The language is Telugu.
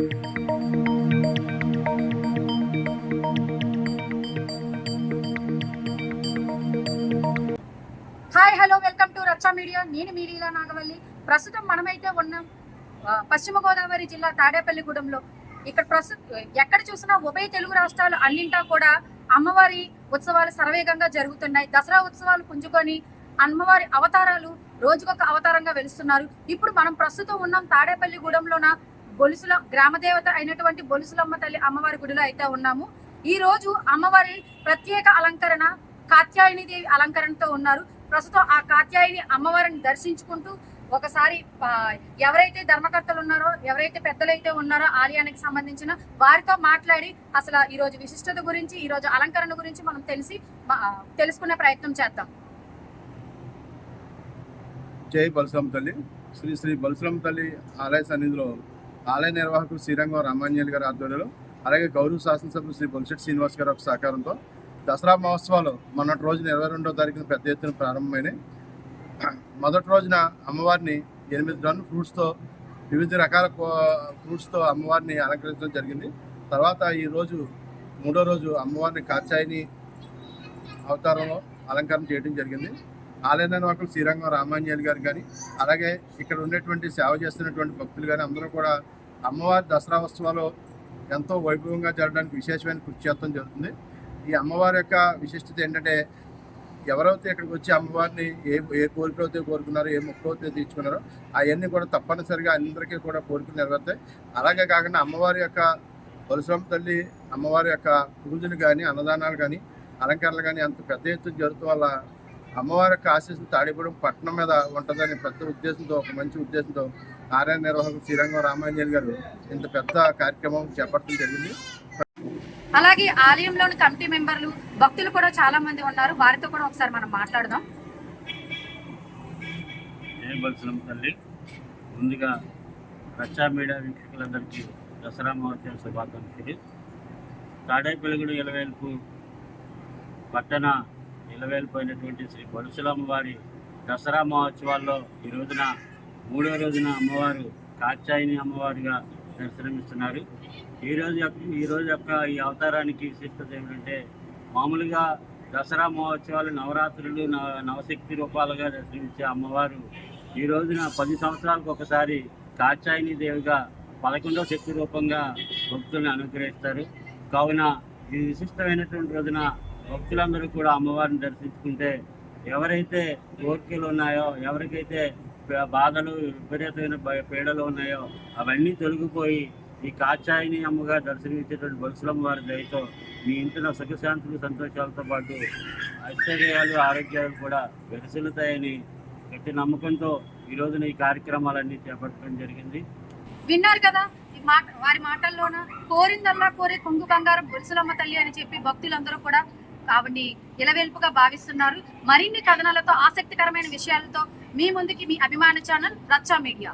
Hi hello welcome to Racha media. నేను మీ లీలా నాగవల్లి. ప్రస్తుతం మనమైతే ఉన్నాం పశ్చిమ గోదావరి జిల్లా తాడేపల్లిగూడెంలో. ఇక్కడ ఎక్కడ చూసినా ఉభయ తెలుగు రాష్ట్రాలు అన్నింటా కూడా అమ్మవారి ఉత్సవాలు శరవేగంగా జరుగుతున్నాయి. దసరా ఉత్సవాలు పుంజుకొని అమ్మవారి అవతారాలు రోజుకొక అవతారంగా వెలుస్తున్నారు. ఇప్పుడు మనం ప్రస్తుతం ఉన్నాం తాడేపల్లిగూడెంలోన బొలుసుల గ్రామదేవత అయినటువంటి బొలుసులమ్మ తల్లి అమ్మవారి గుడిలో అయితే ఉన్నాము. ఈ రోజు అమ్మవారి ప్రత్యేక అలంకరణ కాత్యాయని దేవి అలంకరణతో ఉన్నారు. ప్రస్తుతం ఆ కాత్యాయని అమ్మవారిని దర్శించుకుంటూ ఒకసారి ఎవరైతే ధర్మకర్తలు ఉన్నారో, ఎవరైతే పెద్దలైతే ఉన్నారో ఆలయానికి సంబంధించిన వారితో మాట్లాడి అసలు ఈ రోజు విశిష్టత గురించి, ఈ రోజు అలంకరణ గురించి మనం తెలుసుకునే ప్రయత్నం చేద్దాం. జై బలుసులమ్మ తల్లి. శ్రీ శ్రీ బలుసులమ్మ తల్లి ఆలయ సన్నిధిలో ఆలయ నిర్వాహకులు శ్రీరంగం రామాంజలి గారి ఆధ్వర్యంలో, అలాగే గౌరవ శాసనసభ్యులు శ్రీ బొలిశెట్టి శ్రీనివాస్ గారి ఒక సహకారంతో దసరా మహోత్సవాలు మొన్నటి రోజున 22వ తారీఖున పెద్ద ఎత్తున ప్రారంభమైనాయి. మొదటి రోజున అమ్మవారిని 8 టన్నుల ఫ్రూట్స్తో, వివిధ రకాల ఫ్రూట్స్తో అమ్మవారిని అలంకరించడం జరిగింది. తర్వాత ఈరోజు 3వ రోజు అమ్మవారిని కాత్యాయని అవతారంలో అలంకరణ చేయడం జరిగింది. ఆలయ నిర్వాహకులు శ్రీరంగం రామాంజలి గారు కానీ, అలాగే ఇక్కడ ఉండేటువంటి సేవ చేస్తున్నటువంటి భక్తులు కానీ అందరూ కూడా అమ్మవారి దసరా ఉత్సవాలు ఎంతో వైభవంగా జరగడానికి విశేషమైన కృషి చేయడం జరుగుతుంది. ఈ అమ్మవారి యొక్క విశిష్టత ఏంటంటే, ఎవరైతే ఇక్కడికి వచ్చి అమ్మవారిని ఏ కోరికలతో కోరుకున్నారో, ఏ మొక్కలతో తీర్చుకున్నారో అవన్నీ కూడా తప్పనిసరిగా అందరికీ కూడా కోరికలు నెరవేరుతాయి. అలాగే కాకుండా అమ్మవారి యొక్క బలుసులమ్మ తల్లి అమ్మవారి యొక్క పూజలు కానీ, అన్నదానాలు కానీ, అలంకరణలు కానీ అంత పెద్ద ఎత్తున జరుగుతూ వల్ల అమ్మవారి యొక్క ఆశీస్సులు తాడేపల్లి పట్టణం మీద ఉంటుందని పెద్ద ఉద్దేశంతో, ఒక మంచి ఉద్దేశంతో ఆలయ నిర్వాహకులు శ్రీరంగం రామాంజలి గారు ఇంత పెద్ద కార్యక్రమం చేపట్టడం జరిగింది. అలాగే ఆలయంలోని కమిటీ మెంబర్లు, భక్తులు కూడా చాలా మంది ఉన్నారు. వారితో కూడా ఒకసారి మనం మాట్లాడదాం. జై బలుసులమ్మ తల్లి. ముందుగా రచ్చా మీడియా వీక్షకులందరికీ దసరా మహోత్సవ శుభాకాంక్షలు. తాడేపల్లిగూడెం ఇలవేల్పు పట్టణ ఇలవేల్పోయినటువంటి శ్రీ బలుసులమ్మ వారి దసరా మహోత్సవాల్లో ఈ రోజున 3వ రోజున అమ్మవారు కాత్యాయని అమ్మవారిగా దర్శనమిస్తున్నారు. ఈ రోజు యొక్క ఈ అవతారానికి విశిష్టత ఏమిటంటే, మామూలుగా దసరా మహోత్సవాలు నవరాత్రులు నవశక్తి రూపాలుగా దర్శనమిచ్చే అమ్మవారు ఈ రోజున 10 సంవత్సరాలకు ఒకసారి కాత్యాయని దేవిగా 11వ శక్తి రూపంగా భక్తులను అనుగ్రహిస్తారు. కావున ఈ విశిష్టమైనటువంటి రోజున భక్తులందరూ కూడా అమ్మవారిని దర్శించుకుంటే ఎవరైతే కోరికలు ఉన్నాయో, ఎవరికైతే బాధలు, విపరీతమైన పీడలు ఉన్నాయో అవన్నీ తొలగిపోయి ఈ కాత్యాయని అమ్మగా దర్శనమిచ్చేటువంటి బలుసులమ్మ వారి దయతో మీ ఇంటిన సుఖశాంతులు, సంతోషాలతో పాటు ఐశ్వర్యాలు, ఆరోగ్యాలు కూడా వెరసిల్లుతాయని గట్టి నమ్మకంతో ఈ రోజున ఈ కార్యక్రమాలన్నీ చేపట్టడం జరిగింది. విన్నారు కదా వారి మాటల్లోన, కోరిందల్లా కోరే కొంగు బంగారం బొలుసులమ్మ తల్లి అని చెప్పి భక్తులందరూ కూడా ఆవిడ్ని ఇలవేల్పుగా భావిస్తున్నారు. మరిన్ని కథనాలతో, ఆసక్తికరమైన విషయాలతో మీ ముందుకి మీ అభిమాన ఛానల్ రచ్చా మీడియా.